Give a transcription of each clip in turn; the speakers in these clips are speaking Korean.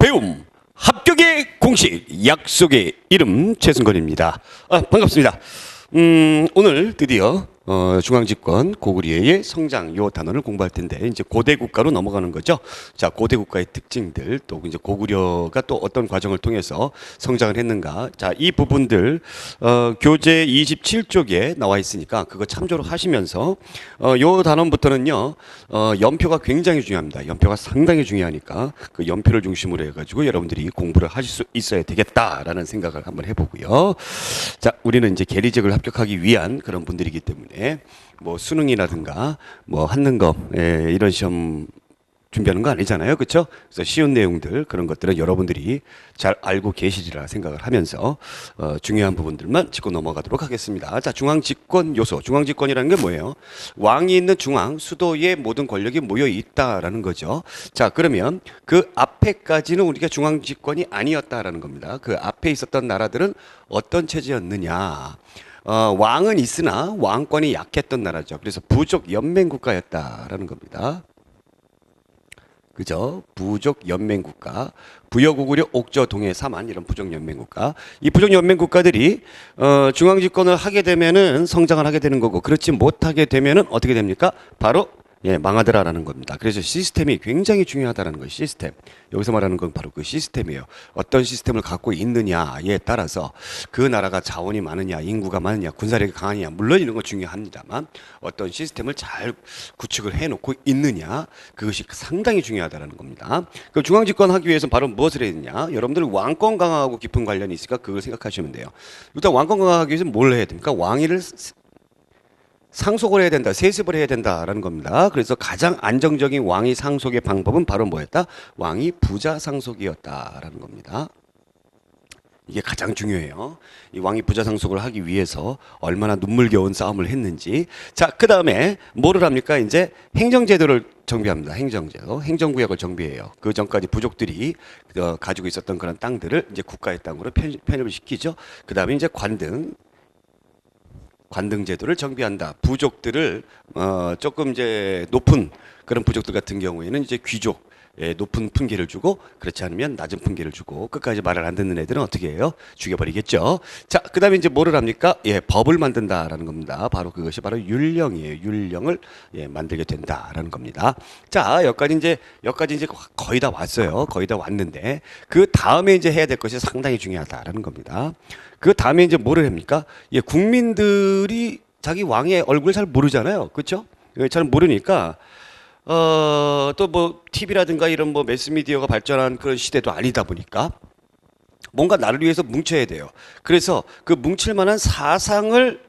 배움 합격의 공식 약속의 이름 최승건입니다. 반갑습니다. 오늘 드디어 중앙집권 고구려의 성장 요 단어를 공부할 텐데 이제 고대 국가로 넘어가는 거죠. 자, 고대 국가의 특징들 또 이제 고구려가 또 어떤 과정을 통해서 성장을 했는가. 자, 이 부분들 교재 27쪽에 나와 있으니까 그거 참조를 하시면서 요 단원부터는요. 연표가 굉장히 중요합니다. 연표가 상당히 중요하니까 그 연표를 중심으로 해가지고 여러분들이 공부를 하실 수 있어야 되겠다라는 생각을 한번 해보고요. 자, 우리는 이제 계리직을 합격하기 위한 그런 분들이기 때문에 뭐 수능이라든가 뭐 한능검 이런 시험 준비하는 거 아니잖아요, 그렇죠? 그래서 쉬운 내용들 그런 것들은 여러분들이 잘 알고 계시리라 생각을 하면서 중요한 부분들만 짚고 넘어가도록 하겠습니다. 자, 중앙집권 요소, 중앙집권이라는 게 뭐예요? 왕이 있는 중앙, 수도에 모든 권력이 모여 있다라는 거죠. 자, 그러면 그 앞에까지는 우리가 중앙집권이 아니었다라는 겁니다. 그 앞에 있었던 나라들은 어떤 체제였느냐? 왕은 있으나 왕권이 약했던 나라죠. 그래서 부족 연맹 국가였다라는 겁니다. 그죠? 부족 연맹 국가, 부여고구려 옥저 동해 사만 이런 부족 연맹 국가. 이 부족 연맹 국가들이 중앙집권을 하게 되면은 성장을 하게 되는 거고, 그렇지 못하게 되면은 어떻게 됩니까? 바로 망하더라라는 겁니다. 그래서 시스템이 굉장히 중요하다는 거예요. 시스템. 여기서 말하는 건 바로 그 시스템이에요. 어떤 시스템을 갖고 있느냐에 따라서 그 나라가 자원이 많으냐, 인구가 많으냐, 군사력이 강하냐, 물론 이런 거 중요합니다만 어떤 시스템을 잘 구축을 해놓고 있느냐, 그것이 상당히 중요하다는 겁니다. 그 중앙집권 하기 위해서 바로 무엇을 해야 되냐? 여러분들 왕권 강화하고 깊은 관련이 있으니까 그걸 생각하시면 돼요. 일단 왕권 강화하기 위해서 뭘 해야 됩니까? 왕위를 상속을 해야 된다, 세습을 해야 된다라는 겁니다. 그래서 가장 안정적인 왕위 상속의 방법은 바로 뭐였다? 왕위 부자 상속이었다라는 겁니다. 이게 가장 중요해요. 이 왕위 부자 상속을 하기 위해서 얼마나 눈물겨운 싸움을 했는지. 자, 그 다음에 뭐를 합니까? 이제 행정제도를 정비합니다. 행정제도, 행정구역을 정비해요. 그 전까지 부족들이 가지고 있었던 그런 땅들을 이제 국가의 땅으로 편입을 시키죠. 그 다음에 이제 관등제도를 정비한다. 부족들을 조금 이제 높은 그런 부족들 같은 경우에는 이제 귀족 높은 품계를 주고, 그렇지 않으면 낮은 품계를 주고, 끝까지 말을 안 듣는 애들은 어떻게 해요? 죽여버리겠죠. 자, 그다음에 이제 뭐를 합니까? 법을 만든다라는 겁니다. 바로 그것이 바로 율령이에요. 율령을 만들게 된다라는 겁니다. 자, 여기까지 이제 거의 다 왔어요. 거의 다 왔는데 그 다음에 이제 해야 될 것이 상당히 중요하다라는 겁니다. 그 다음에 이제 뭐를 합니까? 국민들이 자기 왕의 얼굴 잘 모르잖아요. 그렇죠? 잘 모르니까 또 뭐 TV라든가 이런 뭐 매스미디어가 발전한 그런 시대도 아니다 보니까 뭔가 나를 위해서 뭉쳐야 돼요. 그래서 그 뭉칠 만한 사상을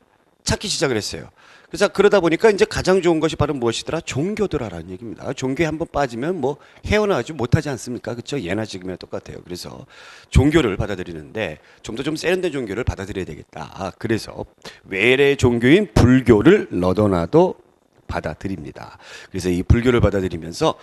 찾기 시작을 했어요. 그래서 그러다 보니까 이제 가장 좋은 것이 바로 무엇이더라? 종교더라라는 얘기입니다. 종교에 한번 빠지면 뭐 헤어나오지 못하지 않습니까? 그렇죠? 예나 지금이나 똑같아요. 그래서 종교를 받아들이는데 좀 더 좀 세련된 종교를 받아들여야 되겠다. 그래서 외래 종교인 불교를 너도나도 받아들입니다. 그래서 이 불교를 받아들이면서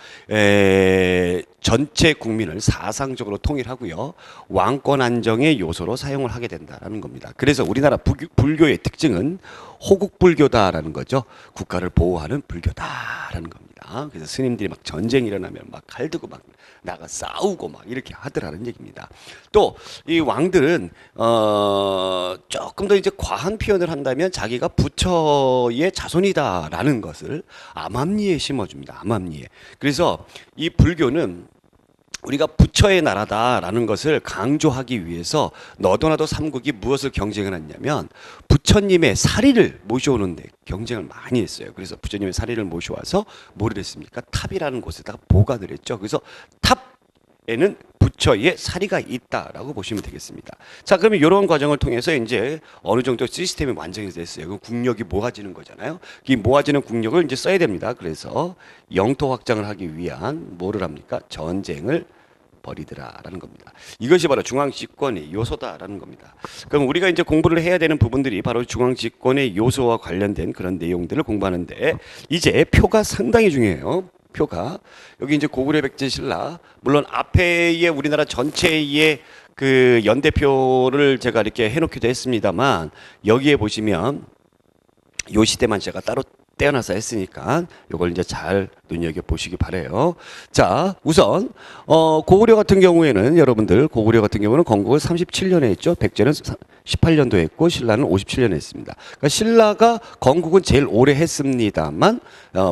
전체 국민을 사상적으로 통일하고요. 왕권 안정의 요소로 사용을 하게 된다라는 겁니다. 그래서 우리나라 불교의 특징은 호국불교다라는 거죠. 국가를 보호하는 불교다라는 겁니다. 그래서 스님들이 막 전쟁 일어나면 막 칼 들고 막 나가 싸우고 막 이렇게 하더라는 얘기입니다. 또 이 왕들은 조금 더 이제 과한 표현을 한다면 자기가 부처의 자손이다라는 것을 암암리에 심어줍니다. 암암리에. 그래서 이 불교는 우리가 부처의 나라다라는 것을 강조하기 위해서 너도나도 삼국이 무엇을 경쟁을 했냐면 부처님의 사리를 모셔오는데 경쟁을 많이 했어요. 그래서 부처님의 사리를 모셔와서 뭐를 했습니까? 탑이라는 곳에다가 보관을 했죠. 그래서 탑에는 부처의 사리가 있다라고 보시면 되겠습니다. 자, 그러면 이런 과정을 통해서 이제 어느 정도 시스템이 완성이 됐어요. 그럼 국력이 모아지는 거잖아요. 이 모아지는 국력을 이제 써야 됩니다. 그래서 영토 확장을 하기 위한 뭐를 합니까? 전쟁을 벌이더라라는 겁니다. 이것이 바로 중앙집권의 요소다라는 겁니다. 그럼 우리가 이제 공부를 해야 되는 부분들이 바로 중앙집권의 요소와 관련된 그런 내용들을 공부하는데 이제 표가 상당히 중요해요. 표가 여기 이제 고구려 백제 신라 물론 앞에의 우리나라 전체의 그 연대표를 제가 이렇게 해놓기도 했습니다만 여기에 보시면 요 시대만 제가 따로 떼어놔서 했으니까 요걸 이제 잘 눈여겨 보시기 바래요. 자, 우선 고구려 같은 경우에는 여러분들 고구려 같은 경우는 건국을 37년에 했죠. 백제는 18년도 했고 신라는 57년에 했습니다. 그러니까 신라가 건국은 제일 오래 했습니다만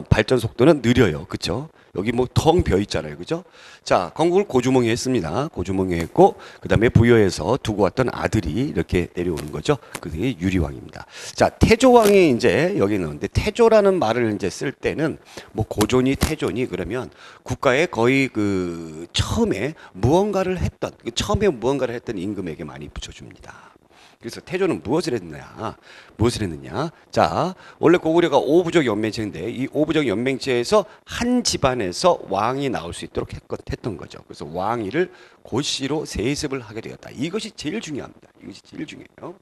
발전 속도는 느려요. 그렇죠? 여기 뭐 텅 비어 있잖아요. 그죠? 자, 건국을 고주몽이 했습니다. 고주몽이 했고, 그 다음에 부여에서 두고 왔던 아들이 이렇게 내려오는 거죠. 그게 유리왕입니다. 자, 태조왕이 이제 여기 있는데, 태조라는 말을 이제 쓸 때는 뭐 고존이 태존이 그러면 국가의 거의 그 처음에 무언가를 했던, 처음에 무언가를 했던 임금에게 많이 붙여줍니다. 그래서 태조는 무엇을 했느냐? 무엇을 했느냐? 자, 원래 고구려가 오부족 연맹체인데 이 오부족 연맹체에서 한 집안에서 왕이 나올 수 있도록 했던 거죠. 그래서 왕위를 고씨로 세습을 하게 되었다. 이것이 제일 중요합니다. 이것이 제일 중요해요.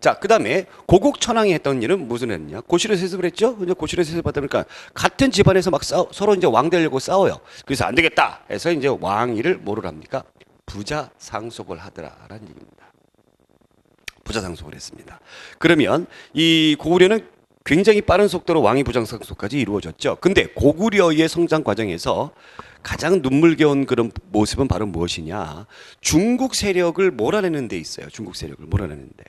자, 그 다음에 고국천왕이 했던 일은 무슨 했냐? 고씨로 세습을 했죠? 근데 고씨로 세습하다 보니까 같은 집안에서 막 서로 이제 왕 되려고 싸워요. 그래서 안 되겠다 해서 이제 왕위를 뭐를 합니까? 부자 상속을 하더라라는 얘기입니다. 부자 상속을 했습니다. 그러면 이 고구려는 굉장히 빠른 속도로 왕위 부자 상속까지 이루어졌죠. 근데 고구려의 성장 과정에서 가장 눈물겨운 그런 모습은 바로 무엇이냐? 중국 세력을 몰아내는 데 있어요. 중국 세력을 몰아내는데.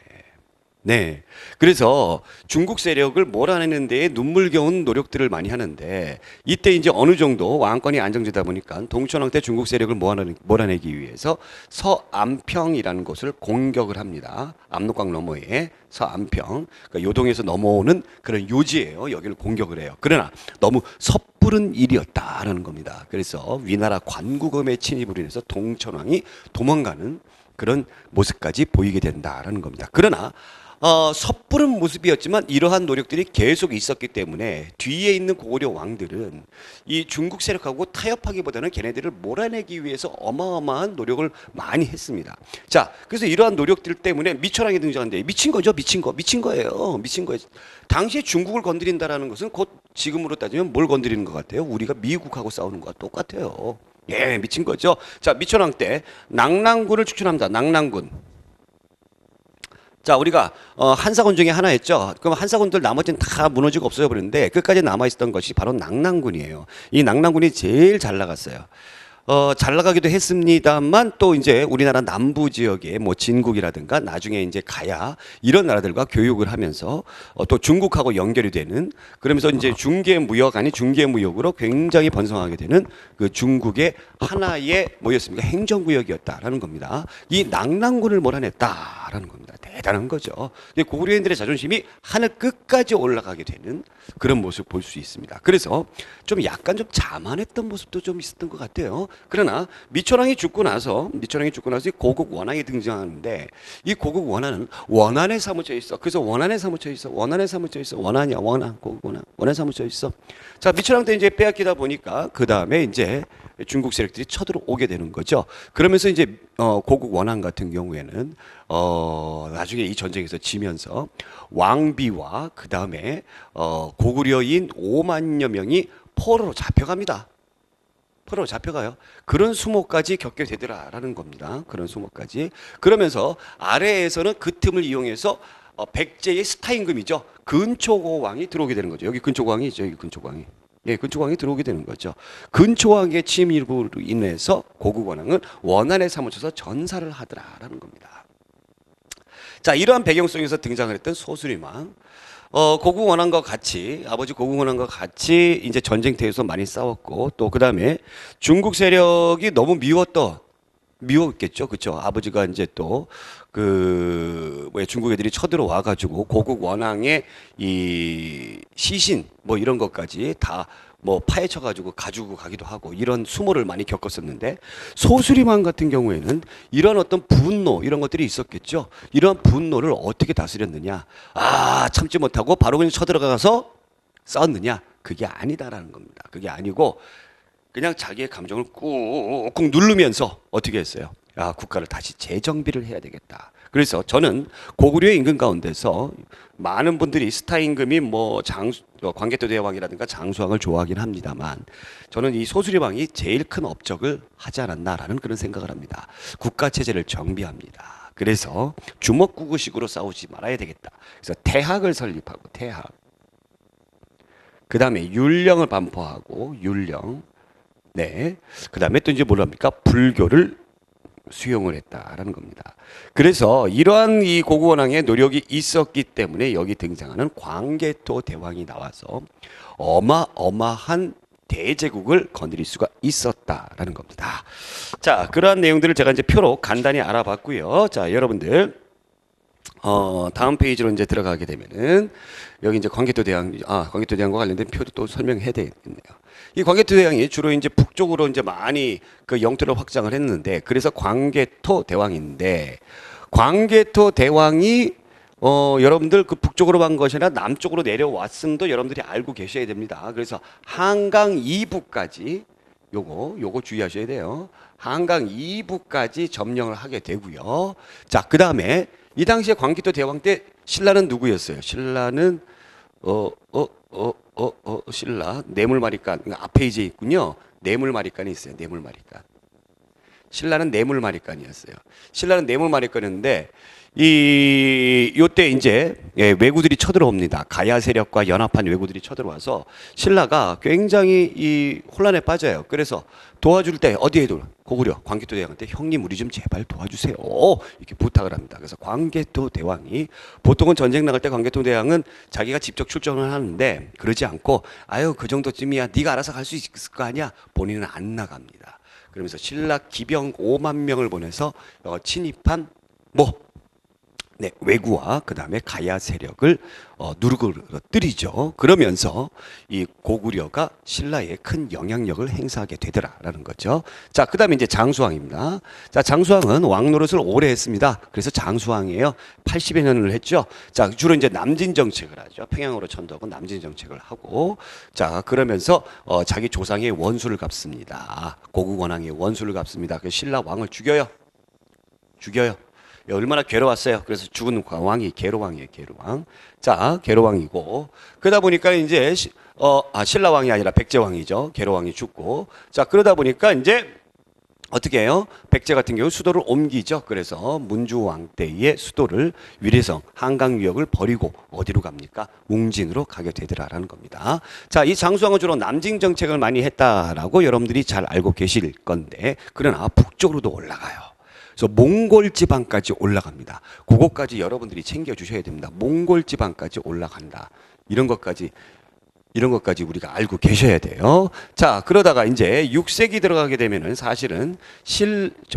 네. 그래서 중국 세력을 몰아내는 데에 눈물겨운 노력들을 많이 하는데 이때 이제 어느 정도 왕권이 안정되다 보니까 동천왕 때 중국 세력을 몰아내기 위해서 서안평이라는 곳을 공격을 합니다. 압록강 너머에 서안평, 그러니까 요동에서 넘어오는 그런 요지예요. 여기를 공격을 해요. 그러나 너무 섣부른 일이었다라는 겁니다. 그래서 위나라 관구검의 침입으로 인해서 동천왕이 도망가는 그런 모습까지 보이게 된다라는 겁니다. 그러나 섣부른 모습이었지만 이러한 노력들이 계속 있었기 때문에 뒤에 있는 고구려 왕들은 이 중국 세력하고 타협하기보다는 걔네들을 몰아내기 위해서 어마어마한 노력을 많이 했습니다. 자, 그래서 이러한 노력들 때문에 미천왕이 등장하는데 미친 거죠, 미친 거예요, 미친 거예요. 당시에 중국을 건드린다라는 것은 곧 지금으로 따지면 뭘 건드리는 것 같아요? 우리가 미국하고 싸우는 것과 똑같아요. 예, 미친 거죠. 자, 미천왕 때 낙랑군을 추천합니다. 낙랑군. 자, 우리가 한사군 중에 하나였죠. 그럼 한사군들 나머지는 다 무너지고 없어져 버렸는데 끝까지 남아 있었던 것이 바로 낙랑군이에요. 이 낙랑군이 제일 잘 나갔어요. 잘 나가기도 했습니다만 또 이제 우리나라 남부 지역에 뭐 진국이라든가 나중에 이제 가야 이런 나라들과 교육을 하면서 또 중국하고 연결이 되는, 그러면서 이제 중개 무역 아닌 중개 무역으로 굉장히 번성하게 되는 그 중국의 하나의 뭐였습니까? 행정구역이었다라는 겁니다. 이 낙랑군을 몰아냈다라는 겁니다. 대단한 거죠. 고구려인들의 자존심이 하늘 끝까지 올라가게 되는 그런 모습 볼 수 있습니다. 그래서 좀 약간 좀 자만했던 모습도 좀 있었던 것 같아요. 그러나 미천왕이 죽고 나서 이 고국 원왕이 등장하는데 이 고국 원왕은 원한에 사무쳐 있어. 그래서 원한에 사무쳐 있어. 원한이야. 고국 원한에 사무쳐 있어. 자, 미천왕 때 이제 빼앗기다 보니까 그 다음에 이제 중국 세력들이 쳐들어오게 되는 거죠. 그러면서 이제 고국 원왕 같은 경우에는 나중에 이 전쟁에서 지면서 왕비와 그 다음에 고구려인 5만여 명이 포로로 잡혀갑니다. 포로로 잡혀가요. 그런 수모까지 겪게 되더라라는 겁니다. 그런 수모까지. 그러면서 아래에서는 그 틈을 이용해서 백제의 스타 임금이죠. 근초고왕이 들어오게 되는 거죠. 여기 근초고왕이 있죠. 여기 근초고왕이. 예, 근초고왕이 들어오게 되는 거죠. 근초왕의 침입으로 인해서 고국원왕은 원한에 사무쳐서 전사를 하더라라는 겁니다. 자, 이러한 배경 속에서 등장을 했던 소수림왕. 고국원왕과 같이, 아버지 고국원왕과 같이 이제 전쟁터에서 많이 싸웠고, 또 그 다음에 중국 세력이 너무 미웠겠죠. 그쵸. 아버지가 이제 또, 중국 애들이 쳐들어와 가지고 고국 원왕의 이 시신, 뭐 이런 것까지 다 뭐 파헤쳐 가지고 가지고 가기도 하고 이런 수모를 많이 겪었었는데, 소수림왕 같은 경우에는 이런 어떤 분노, 이런 것들이 있었겠죠. 이런 분노를 어떻게 다스렸느냐. 참지 못하고 바로 그냥 쳐들어가서 싸웠느냐. 그게 아니다라는 겁니다. 그게 아니고, 그냥 자기의 감정을 꾹꾹 누르면서 어떻게 했어요? 국가를 다시 재정비를 해야 되겠다. 그래서 저는 고구려의 임금 가운데서 많은 분들이 스타 임금이 뭐 광개토 대왕이라든가 장수왕을 좋아하긴 합니다만, 저는 이 소수림왕이 제일 큰 업적을 하지 않았나라는 그런 생각을 합니다. 국가 체제를 정비합니다. 그래서 주먹구구식으로 싸우지 말아야 되겠다. 그래서 태학을 설립하고, 태학. 그 다음에 율령을 반포하고 율령. 네. 그 다음에 또 이제 뭐랍니까? 불교를 수용을 했다라는 겁니다. 그래서 이러한 이 고구원왕의 노력이 있었기 때문에 여기 등장하는 광개토 대왕이 나와서 어마어마한 대제국을 거느릴 수가 있었다라는 겁니다. 자, 그러한 내용들을 제가 이제 표로 간단히 알아봤고요. 자, 여러분들 다음 페이지로 이제 들어가게 되면은 여기 이제 광개토 대왕과 관련된 표도 또 설명해야 되겠네요. 이 광개토 대왕이 주로 이제 북쪽으로 이제 많이 그 영토를 확장을 했는데, 그래서 광개토 대왕인데, 광개토 대왕이 여러분들 그 북쪽으로 간 것이 아니라 남쪽으로 내려왔음도 여러분들이 알고 계셔야 됩니다. 그래서 한강 이북까지 요거 주의하셔야 돼요. 한강 이북까지 점령을 하게 되고요. 자, 그 다음에 이 당시에 광개토 대왕 때 신라는 누구였어요? 신라는 신라 뇌물마리간, 앞에 이제 있군요. 뇌물마리간이 있어요. 뇌물마리간. 신라는 뇌물마리간이었어요. 신라는 뇌물마리간이었는데 요때 이제 왜구들이 쳐들어옵니다. 가야 세력과 연합한 왜구들이 쳐들어와서 신라가 굉장히 이 혼란에 빠져요. 그래서 도와줄 때 어디에 고구려 광개토 대왕한테 형님 우리 좀 제발 도와주세요 이렇게 부탁을 합니다. 그래서 광개토 대왕이, 보통은 전쟁 나갈 때 광개토 대왕은 자기가 직접 출전을 하는데 그러지 않고 아유 그 정도쯤이야 네가 알아서 갈 수 있을 거 아니야, 본인은 안 나갑니다. 그러면서 신라 기병 5만 명을 보내서 침입한 네, 왜구와 그 다음에 가야 세력을 누르뜨리죠. 그러면서 이 고구려가 신라에 큰 영향력을 행사하게 되더라라는 거죠. 자, 그 다음에 이제 장수왕입니다. 자, 장수왕은 왕 노릇을 오래 했습니다. 그래서 장수왕이에요. 80여 년을 했죠. 자, 주로 이제 남진 정책을 하죠. 평양으로 천도하고 남진 정책을 하고, 자, 그러면서 자기 조상의 원수를 갚습니다. 고국 원왕의 원수를 갚습니다. 그 신라 왕을 죽여요. 얼마나 괴로웠어요. 그래서 죽은 왕이 계로왕이에요. 계로왕. 자, 계로왕이고, 그러다 보니까 이제 신라왕이 아니라 백제왕이죠. 계로왕이 죽고, 자, 그러다 보니까 이제 어떻게 해요? 백제 같은 경우 수도를 옮기죠. 그래서 문주왕 때의 수도를 위례성, 한강 유역을 버리고 어디로 갑니까? 웅진으로 가게 되더라라는 겁니다. 자, 이 장수왕은 주로 남진 정책을 많이 했다라고 여러분들이 잘 알고 계실 건데, 그러나 북쪽으로도 올라가요. 그래서 몽골 지방까지 올라갑니다. 그것까지 여러분들이 챙겨 주셔야 됩니다. 몽골 지방까지 올라간다. 이런 것까지 우리가 알고 계셔야 돼요. 자, 그러다가 이제 6세기 들어가게 되면은 사실은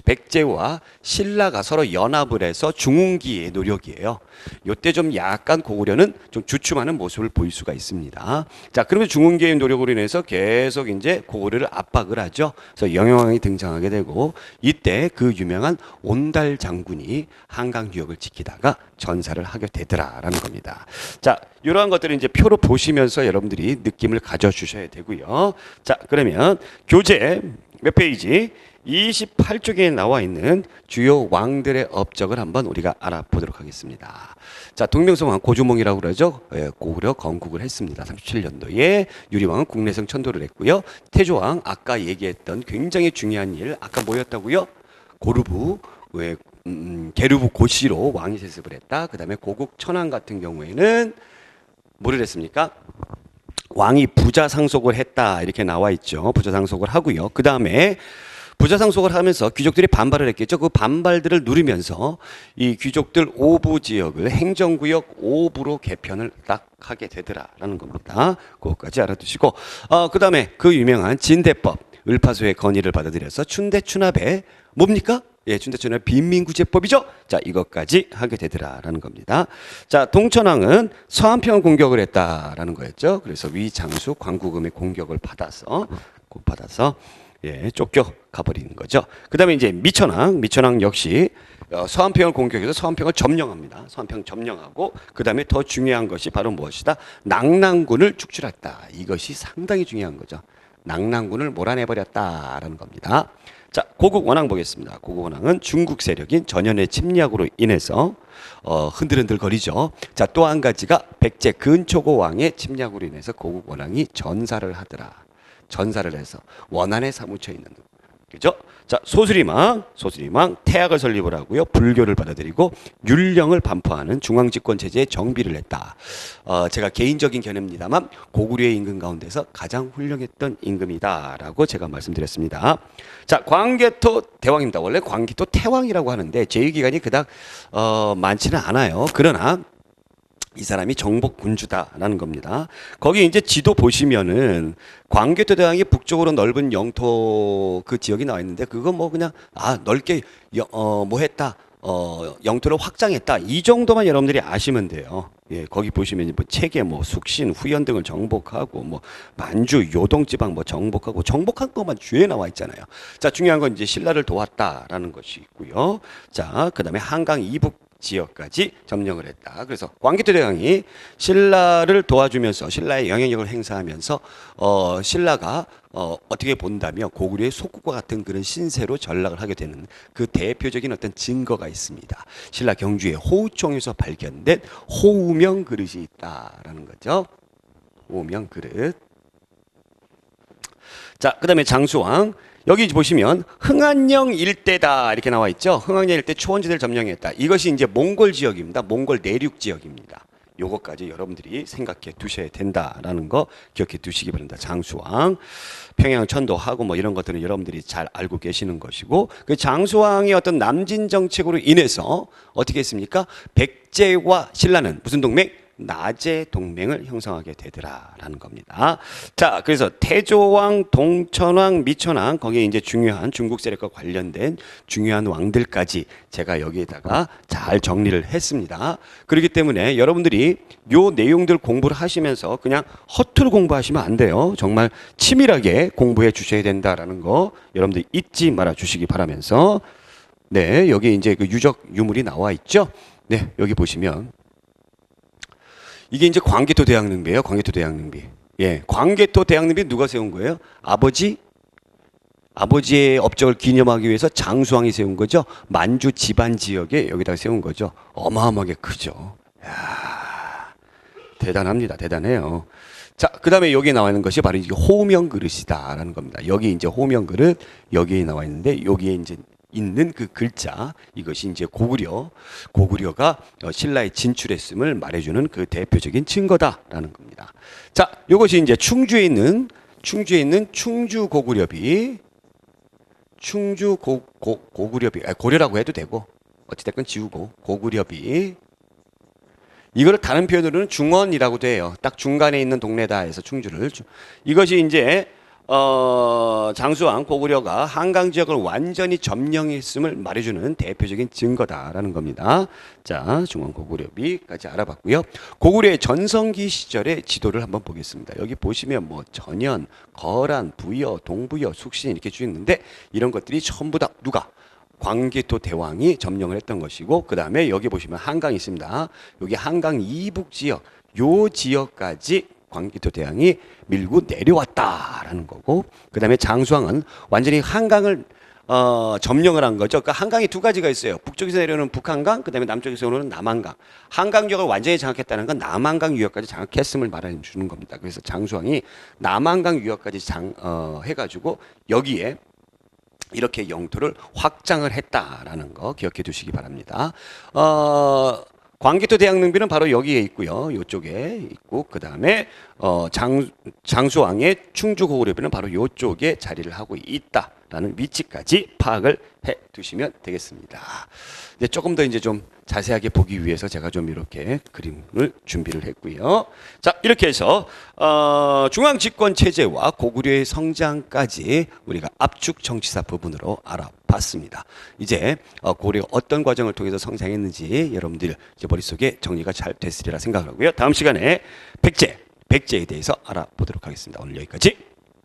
백제와 신라가 서로 연합을 해서 중흥기의 노력이에요. 요때 좀 약간 고구려는 좀 주춤하는 모습을 보일 수가 있습니다. 자, 그러면 중흥기의 노력으로 인해서 계속 이제 고구려를 압박을 하죠. 그래서 영영왕이 등장하게 되고, 이때 그 유명한 온달 장군이 한강 유역을 지키다가 전사를 하게 되더라라는 겁니다. 자, 이러한 것들을 이제 표로 보시면서 여러분들이 느낌을 가져주셔야 되고요. 자, 그러면 교재 몇 페이지? 28쪽에 나와 있는 주요 왕들의 업적을 한번 우리가 알아보도록 하겠습니다. 자, 동명성왕 고주몽이라고 그러죠. 고구려 건국을 했습니다. 37년도에 유리왕은 국내성 천도를 했고요. 태조왕 아까 얘기했던 굉장히 중요한 일, 아까 뭐였다고요? 고르부, 게르부 고시로 왕위 세습을 했다. 그 다음에 고국 천황 같은 경우에는 뭐를 했습니까? 왕이 부자 상속을 했다, 이렇게 나와 있죠. 부자 상속을 하고요. 그 다음에 부자 상속을 하면서 귀족들이 반발을 했겠죠. 그 반발들을 누리면서 이 귀족들 5부 지역을 행정구역 5부로 개편을 딱 하게 되더라라는 겁니다. 그것까지 알아두시고, 그 다음에 그 유명한 진대법, 을파소의 건의를 받아들여서 춘대춘합에 뭡니까? 예, 춘대춘합 빈민구제법이죠. 자, 이것까지 하게 되더라라는 겁니다. 자, 동천왕은 서안평을 공격을 했다라는 거였죠. 그래서 위장수 광구금의 공격을 받아서 쫓겨 가버리는 거죠. 그 다음에 이제 미천왕 역시 서안평을 공격해서 서안평을 점령합니다. 서안평 점령하고, 그 다음에 더 중요한 것이 바로 무엇이다? 낙랑군을 축출했다. 이것이 상당히 중요한 거죠. 낙랑군을 몰아내버렸다라는 겁니다. 자, 고국 원왕 보겠습니다. 고국 원왕은 중국 세력인 전현의 침략으로 인해서 흔들흔들 거리죠. 자, 또 한 가지가 백제 근초고 왕의 침략으로 인해서 고국 원왕이 전사를 하더라. 전사를 해서 원한에 사무쳐 있는 그죠? 자, 소수리망 태학을 설립을 하고요. 불교를 받아들이고 율령을 반포하는 중앙집권 체제의 정비를 했다. 제가 개인적인 견해입니다만 고구려의 임금 가운데서 가장 훌륭했던 임금이다라고 제가 말씀드렸습니다. 자, 광개토 대왕입니다. 원래 광개토 태왕이라고 하는데 제위기간이 그닥 많지는 않아요. 그러나 이 사람이 정복군주다라는 겁니다. 거기 이제 지도 보시면은 광개토 대왕이 북쪽으로 넓은 영토 그 지역이 나와 있는데 그거 뭐 그냥 넓게 뭐 했다. 영토를 확장했다. 이 정도만 여러분들이 아시면 돼요. 예, 거기 보시면 뭐 체계, 뭐 숙신, 후연 등을 정복하고 뭐 만주, 요동 지방 뭐 정복한 것만 주에 나와 있잖아요. 자, 중요한 건 이제 신라를 도왔다라는 것이 있고요. 자, 그다음에 한강 이북 지역까지 점령을 했다. 그래서 광개토 대왕이 신라를 도와주면서 신라의 영향력을 행사하면서 신라가 어떻게 본다면 고구려의 속국과 같은 그런 신세로 전락을 하게 되는 그 대표적인 어떤 증거가 있습니다. 신라 경주의 호우총에서 발견된 호우명 그릇이 있다라는 거죠. 호우명 그릇. 자, 그다음에 장수왕. 여기 보시면 흥안령 일대다 이렇게 나와 있죠. 흥안령 일대 초원지대를 점령했다. 이것이 이제 몽골 지역입니다. 몽골 내륙 지역입니다. 요것까지 여러분들이 생각해 두셔야 된다라는 거 기억해 두시기 바랍니다. 장수왕, 평양 천도하고 뭐 이런 것들은 여러분들이 잘 알고 계시는 것이고 그 장수왕의 어떤 남진 정책으로 인해서 어떻게 했습니까? 백제와 신라는 무슨 동맹? 나제 동맹을 형성하게 되더라라는 겁니다. 자, 그래서 태조왕, 동천왕, 미천왕 거기에 이제 중요한 중국 세력과 관련된 중요한 왕들까지 제가 여기에다가 잘 정리를 했습니다. 그렇기 때문에 여러분들이 요 내용들 공부를 하시면서 그냥 허투루 공부하시면 안 돼요. 정말 치밀하게 공부해 주셔야 된다라는 거 여러분들 잊지 말아 주시기 바라면서 네, 여기 이제 그 유적 유물이 나와 있죠. 네, 여기 보시면 이게 이제 광개토 대왕릉비예요. 광개토 대왕릉비. 예, 광개토 대왕릉비 누가 세운 거예요? 아버지의 업적을 기념하기 위해서 장수왕이 세운 거죠. 만주 지반 지역에 여기다가 세운 거죠. 어마어마하게 크죠. 야, 대단합니다. 대단해요. 자, 그다음에 여기에 나와 있는 것이 바로 이게 호명 그릇이다라는 겁니다. 여기 이제 호명 그릇 여기에 나와 있는데 여기에 이제 있는 그 글자 이것이 이제 고구려가 신라에 진출했음을 말해주는 그 대표적인 증거다라는 겁니다. 자, 이것이 이제 충주에 있는 충주 고구려비 고구려비 고려라고 해도 되고 어찌됐건 지우고 고구려비 이거를 다른 표현으로는 중원이라고도 해요. 딱 중간에 있는 동네다 해서 충주를 이것이 이제 장수왕 고구려가 한강 지역을 완전히 점령했음을 말해주는 대표적인 증거다라는 겁니다. 자, 중원 고구려비까지 알아봤고요. 고구려의 전성기 시절의 지도를 한번 보겠습니다. 여기 보시면 뭐 전현, 거란, 부여, 동부여, 숙신 이렇게 쭉 있는데 이런 것들이 전부 다 누가? 광개토 대왕이 점령을 했던 것이고 그 다음에 여기 보시면 한강이 있습니다. 여기 한강 이북 지역, 요 지역까지 광개토 대왕이 밀고 내려왔다라는 거고 그 다음에 장수왕은 완전히 한강을 점령을 한 거죠. 그러니까 한강이 두 가지가 있어요. 북쪽에서 내려오는 북한강, 그 다음에 남쪽에서 오는 남한강. 한강 지역을 완전히 장악했다는 건 남한강 유역까지 장악했음을 말해 주는 겁니다. 그래서 장수왕이 남한강 유역까지 해가지고 여기에 이렇게 영토를 확장을 했다라는 거 기억해 두시기 바랍니다. 광개토 대왕릉비는 바로 여기에 있고요. 이쪽에 있고 그 다음에 장수왕의 충주 고구려비는 바로 이쪽에 자리를 하고 있다라는 위치까지 파악을 해 두시면 되겠습니다. 이제 조금 더 이제 좀 자세하게 보기 위해서 제가 좀 이렇게 그림을 준비를 했고요. 자, 이렇게 해서 중앙 집권 체제와 고구려의 성장까지 우리가 압축 정치사 부분으로 알아봤습니다. 이제 고구려가 어떤 과정을 통해서 성장했는지 여러분들 이제 머릿속에 정리가 잘 됐으리라 생각하고요. 다음 시간에 백제에 대해서 알아보도록 하겠습니다. 오늘 여기까지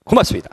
고맙습니다.